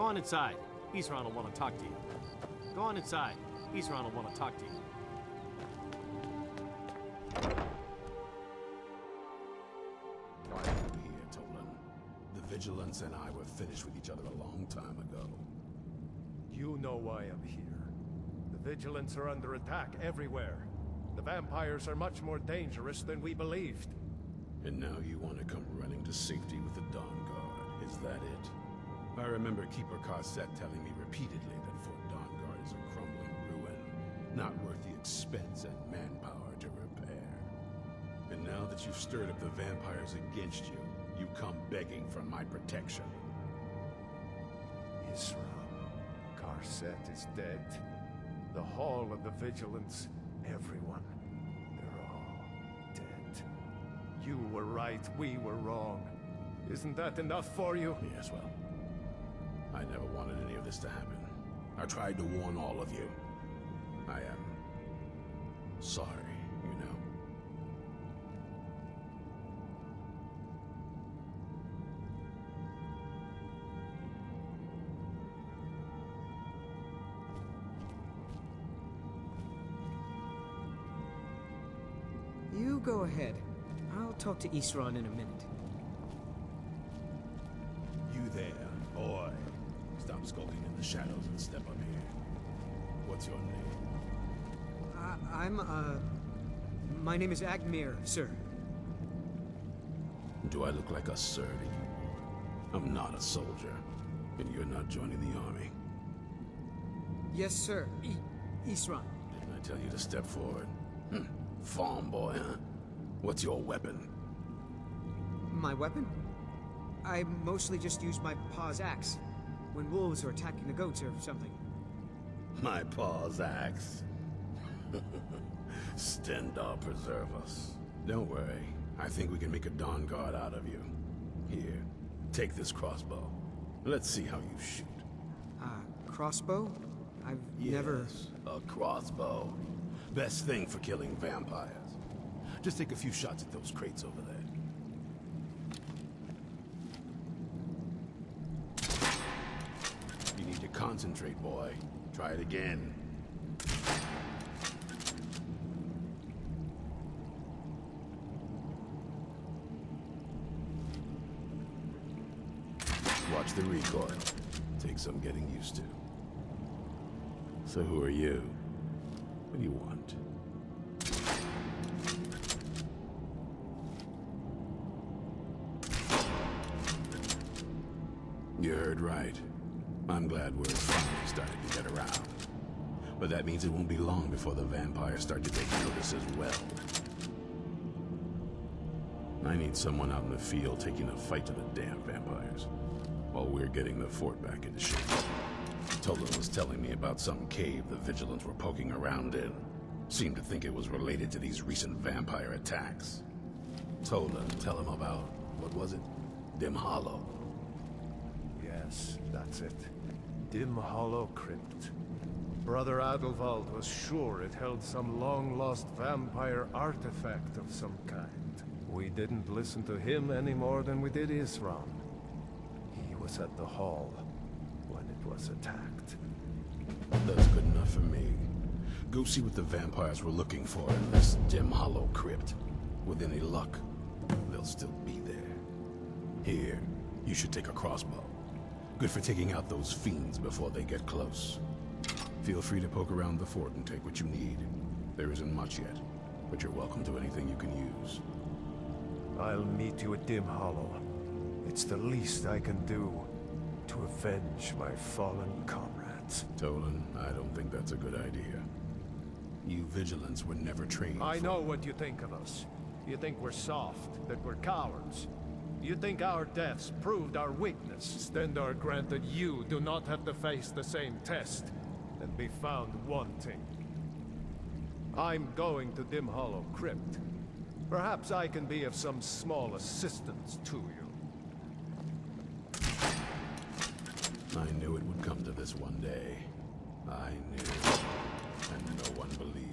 on inside. Isran will want to talk to you. Go on inside. Isran will want to talk to you. Why are we here, Tolan? The Vigilance and I were finished with each other a long time ago. You know why I'm here. The Vigilance are under attack everywhere. The vampires are much more dangerous than we believed. And now you want to come running to safety with the Dawnguard, is that it? I remember Keeper Carset telling me repeatedly that Fort Dawnguard is a crumbling ruin, not worth the expense and manpower to repair. And now that you've stirred up the vampires against you, you come begging for my protection. Isran, Carset is dead. The Hall of the Vigilance, everyone, they're all dead. You were right, we were wrong. Isn't that enough for you? Yes, well, I never wanted any of this to happen. I tried to warn all of you. I am sorry, you know. You go ahead. I'll talk to Isran in a minute. You there, boy. Stop skulking in the shadows and step up here. What's your name? My name is Agmir, sir. Do I look like a sir to you? I'm not a soldier, and you're not joining the army. Yes, sir. Isran. Didn't I tell you to step forward? Farm boy, huh? What's your weapon? My weapon? I mostly just use my paw's axe when wolves are attacking the goats or something. My paw's axe. Stendar preserve us. Don't worry. I think we can make a Dawnguard out of you. Here, take this crossbow. Let's see how you shoot. Crossbow? I've never... Yes, a crossbow. Best thing for killing vampires. Just take a few shots at those crates over there. You need to concentrate, boy. Try it again. Watch the recoil. Take some getting used to. So who are you? What do you want? You heard right. I'm glad word's finally starting to get around. But that means it won't be long before the vampires start to take notice as well. I need someone out in the field taking a fight to the damn vampires, while we're getting the fort back into shape. Tolan was telling me about some cave the Vigilants were poking around in. Seemed to think it was related to these recent vampire attacks. Tolan, tell him about, what was it? Dim Hollow. Yes, that's it. Dim Hollow Crypt. Brother Adelwald was sure it held some long-lost vampire artifact of some kind. We didn't listen to him any more than we did Isran. He was at the hall when it was attacked. That's good enough for me. Go see what the vampires were looking for in this Dim Hollow Crypt. With any luck, they'll still be there. Here, you should take a crossbow. Good for taking out those fiends before they get close. Feel free to poke around the fort and take what you need. There isn't much yet, but you're welcome to anything you can use. I'll meet you at Dim Hollow. It's the least I can do to avenge my fallen comrades. Tolan, I don't think that's a good idea. You Vigilants were never trained I for... know what you think of us. You think we're soft, that we're cowards. You think our deaths proved our weakness. Stendar granted you do not have to face the same test and be found wanting. I'm going to Dim Hollow Crypt. Perhaps I can be of some small assistance to you. I knew it would come to this one day. I knew, and no one believed.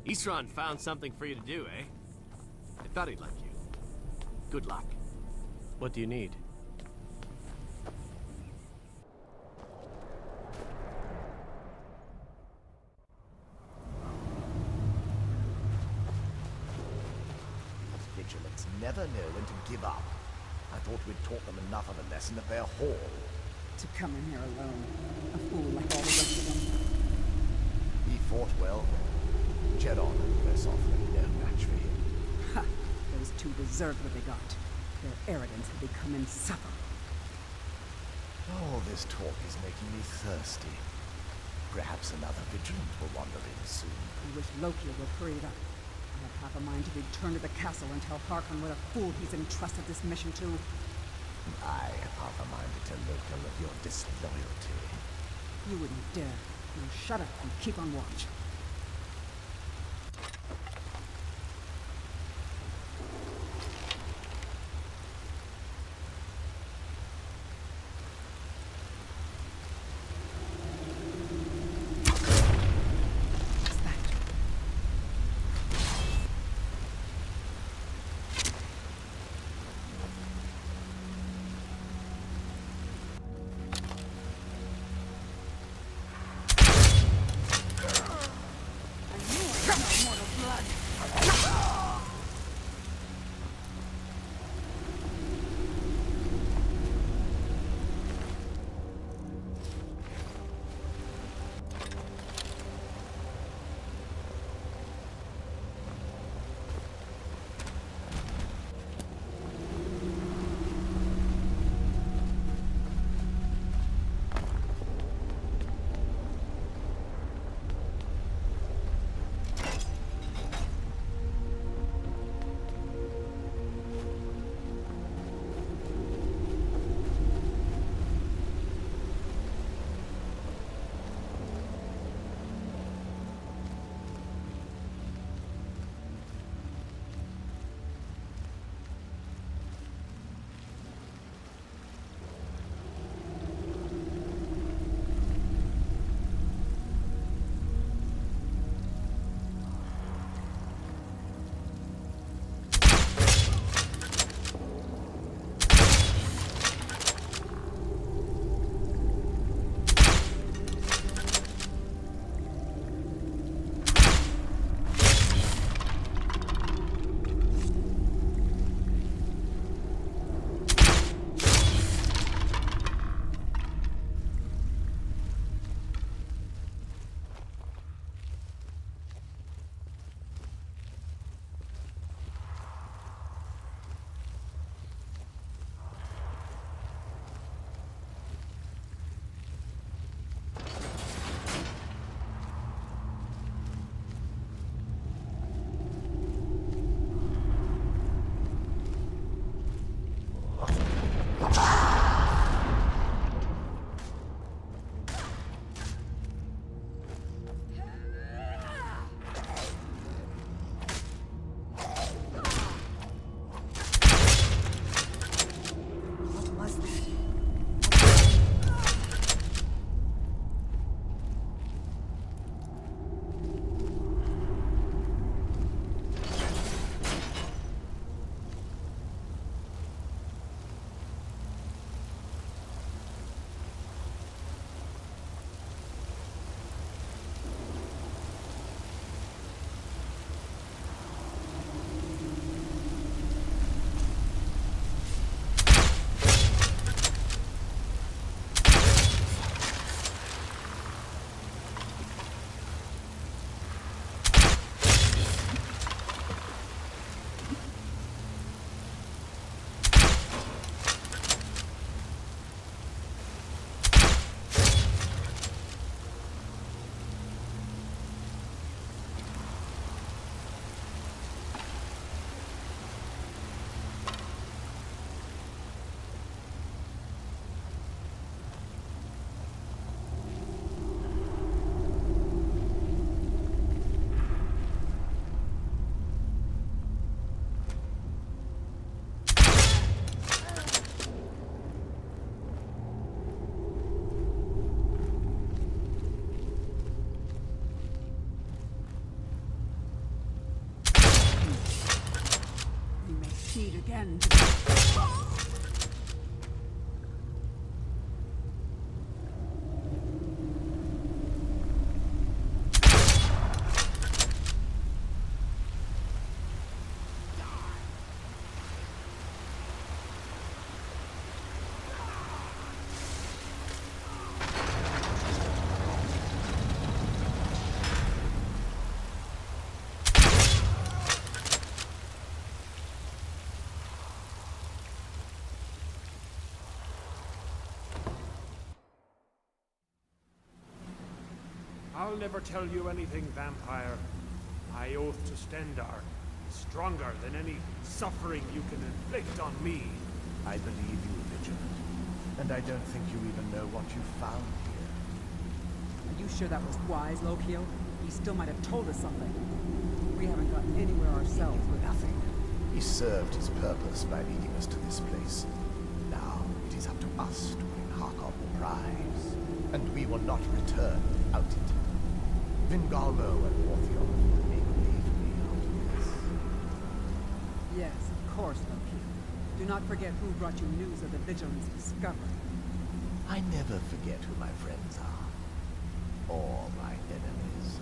Isran found something for you to do, eh? I thought he'd like you. Good luck. What do you need? Vigilants never know when to give up. I thought we'd taught them enough of a lesson at their hall. To come in here alone. A fool like all the rest of them. He fought well. Jedon, less often, no match for him. Ha! Those two deserved what they got. Their arrogance had become insufferable. All this talk is making me thirsty. Perhaps another vigilant will wander in soon. I wish Loki would hurry it up. I have half a mind to return to the castle and tell Harkon what a fool he's entrusted this mission to. I have half a mind to tell Loki of your disloyalty. You wouldn't dare. Now shut up and keep on watch. What's that? Proceed again. I'll never tell you anything, vampire. My oath to Stendar is stronger than any suffering you can inflict on me. I believe you, Vigilant. And I don't think you even know what you found here. Are you sure that was wise, Lokio? He still might have told us something. We haven't gotten anywhere ourselves with Nothing. He served his purpose by leading us to this place. Now it is up to us to bring Harkon the prize. And we will not return without it. Vingalmo and Orthion make way for me after this. Yes, of course, Lokio. Do not forget who brought you news of the Vigilance discovery. I never forget who my friends are. Or my enemies.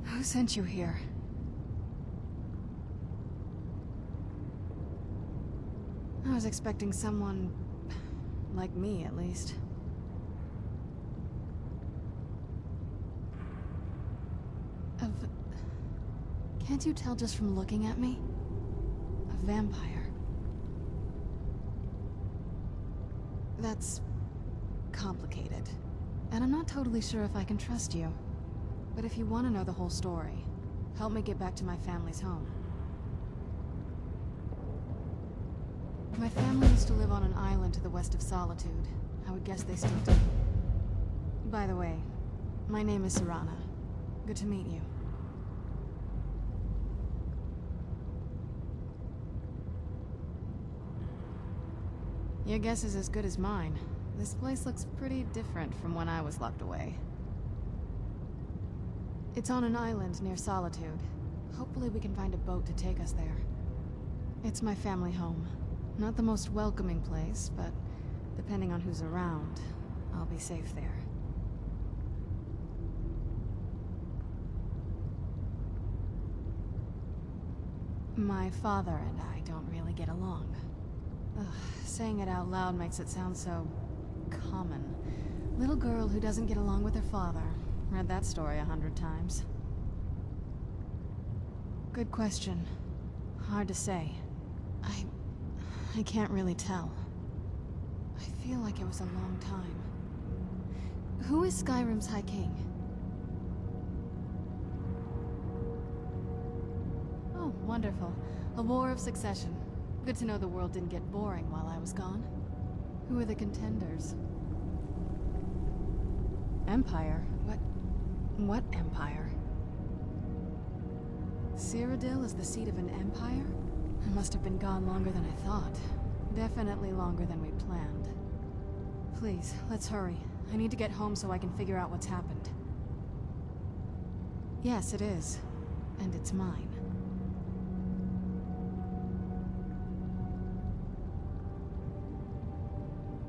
Who sent you here? I was expecting someone... like me, at least. Can't you tell just from looking at me? A vampire. That's... complicated. And I'm not totally sure if I can trust you. But if you want to know the whole story, help me get back to my family's home. My family used to live on an island to the west of Solitude. I would guess they still do. By the way, my name is Serana. Good to meet you. Your guess is as good as mine. This place looks pretty different from when I was locked away. It's on an island near Solitude. Hopefully we can find a boat to take us there. It's my family home. Not the most welcoming place, but depending on who's around, I'll be safe there. My father and I don't really get along. Ugh, saying it out loud makes it sound so common. Little girl who doesn't get along with her father. Read that story 100 times. Good question. Hard to say. I can't really tell. I feel like it was a long time. Who is Skyrim's High King? Oh, wonderful. A war of succession. Good to know the world didn't get boring while I was gone. Who are the contenders? Empire? What empire? Cyrodiil is the seat of an empire? I must have been gone longer than I thought. Definitely longer than we planned. Please, let's hurry. I need to get home so I can figure out what's happened. Yes, it is. And it's mine.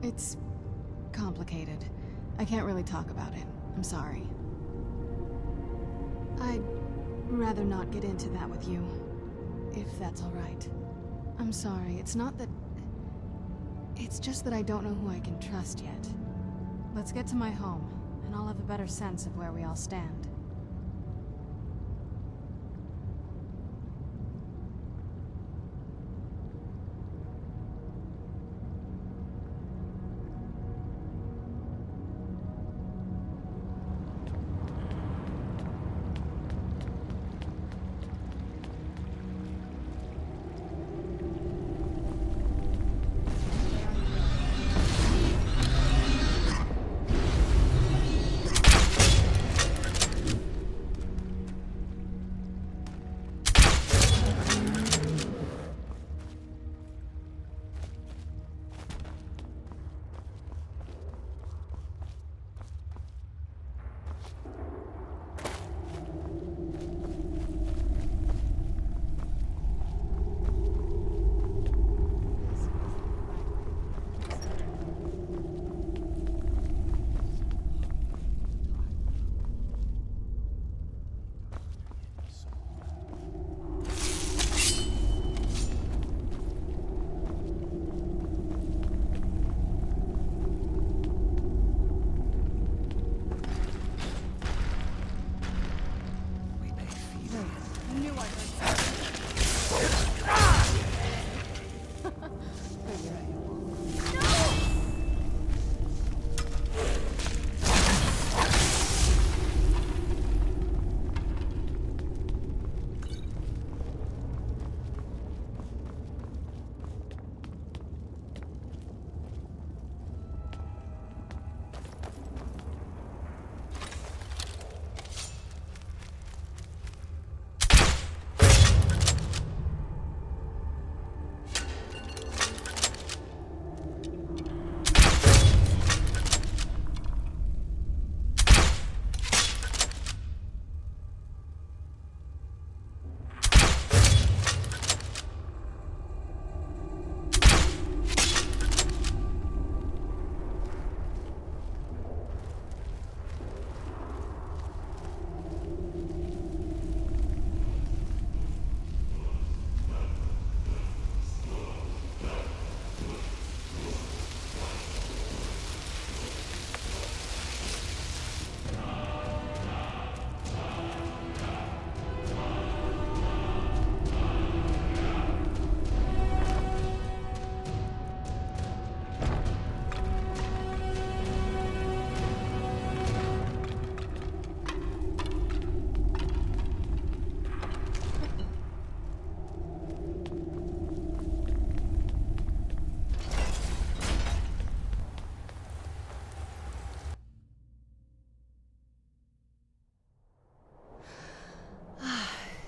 It's complicated. I can't really talk about it. I'm sorry. I'd rather not get into that with you, if that's all right. I'm sorry, it's not that... It's just that I don't know who I can trust yet. Let's get to my home, and I'll have a better sense of where we all stand.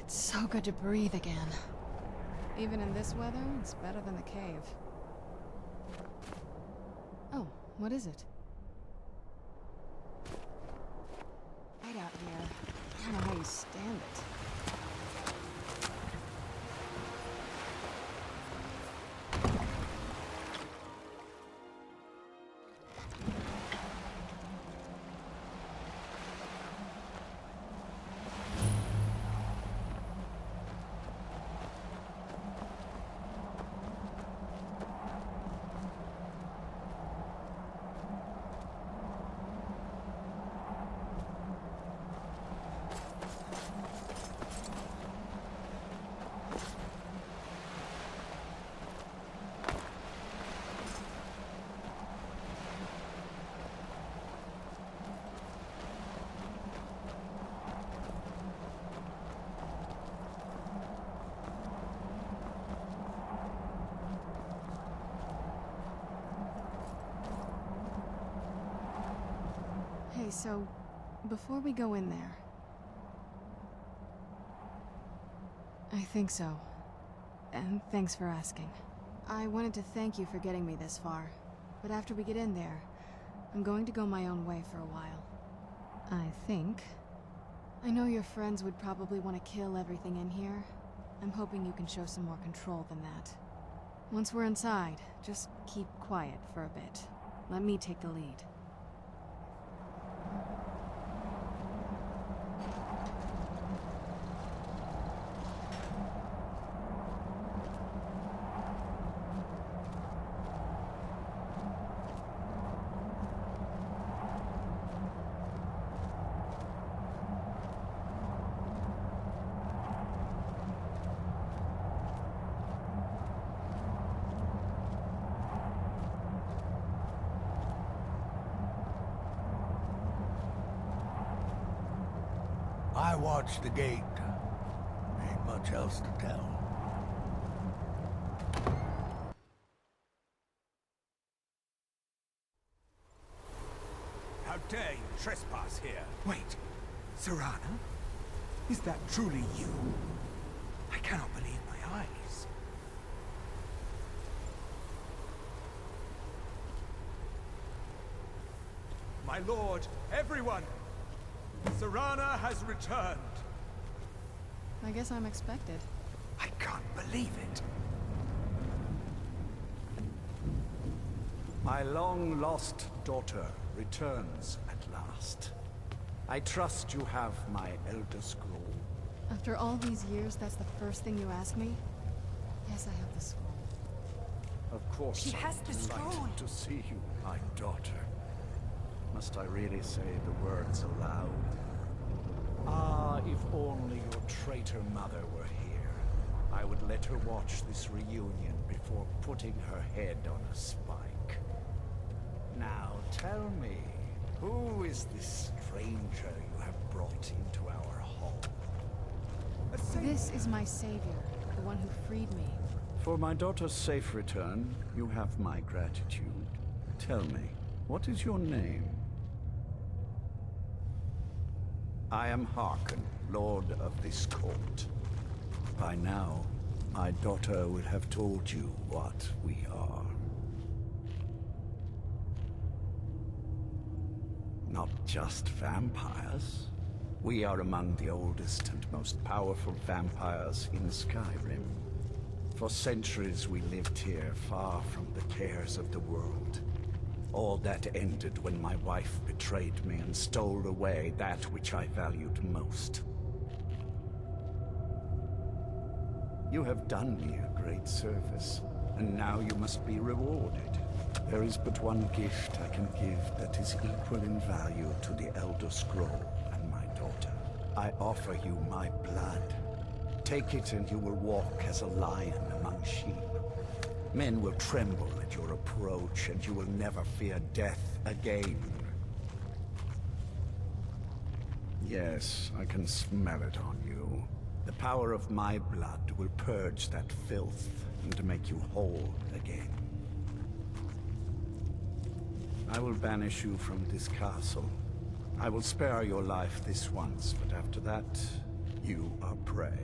So good to breathe again. Even in this weather, it's better than the cave. Oh, what is it? Right out here. I don't know how you stand it. so before we go in there... I think so. And thanks for asking. I wanted to thank you for getting me this far, but after we get in there, I'm going to go my own way for a while. I think. I know your friends would probably want to kill everything in here. I'm hoping you can show some more control than that. Once we're inside, just keep quiet for a bit. Let me take the lead. I watched the gate. Ain't much else to tell. How dare you trespass here? Wait, Serana? Is that truly you? I cannot believe my eyes. My lord, everyone! Serana has returned! I guess I'm expected. I can't believe it. My long-lost daughter returns at last. I trust you have my Elder Scroll. After all these years, that's the first thing you ask me? Yes, I have the scroll. Of course, She has the delighted scroll. to see you, my daughter. Must I really say the words aloud? Ah, if only your traitor mother were here. I would let her watch this reunion before putting her head on a spike. Now, tell me, who is this stranger you have brought into our hall? This is my savior, the one who freed me. For my daughter's safe return, you have my gratitude. Tell me, what is your name? I am Harkon, Lord of this court. By now, my daughter would have told you what we are. Not just vampires. We are among the oldest and most powerful vampires in Skyrim. For centuries we lived here, far from the cares of the world. All that ended when my wife betrayed me and stole away that which I valued most. You have done me a great service, and now you must be rewarded. There is but one gift I can give that is equal in value to the Elder Scroll and my daughter. I offer you my blood. Take it and you will walk as a lion among sheep. Men will tremble at your approach, and you will never fear death again. Yes, I can smell it on you. The power of my blood will purge that filth and make you whole again. I will banish you from this castle. I will spare your life this once, but after that, you are prey.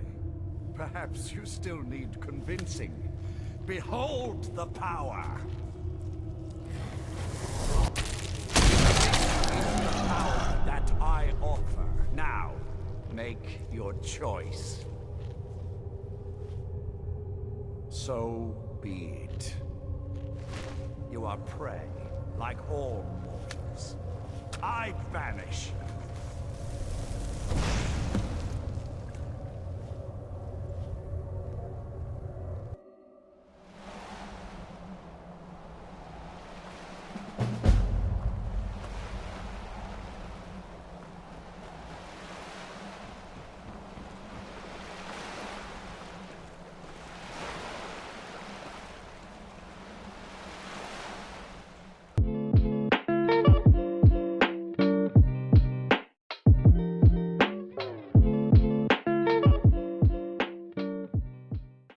Perhaps you still need convincing. Behold the power! The power that I offer. Now, make your choice. So be it. You are prey, like all mortals. I banish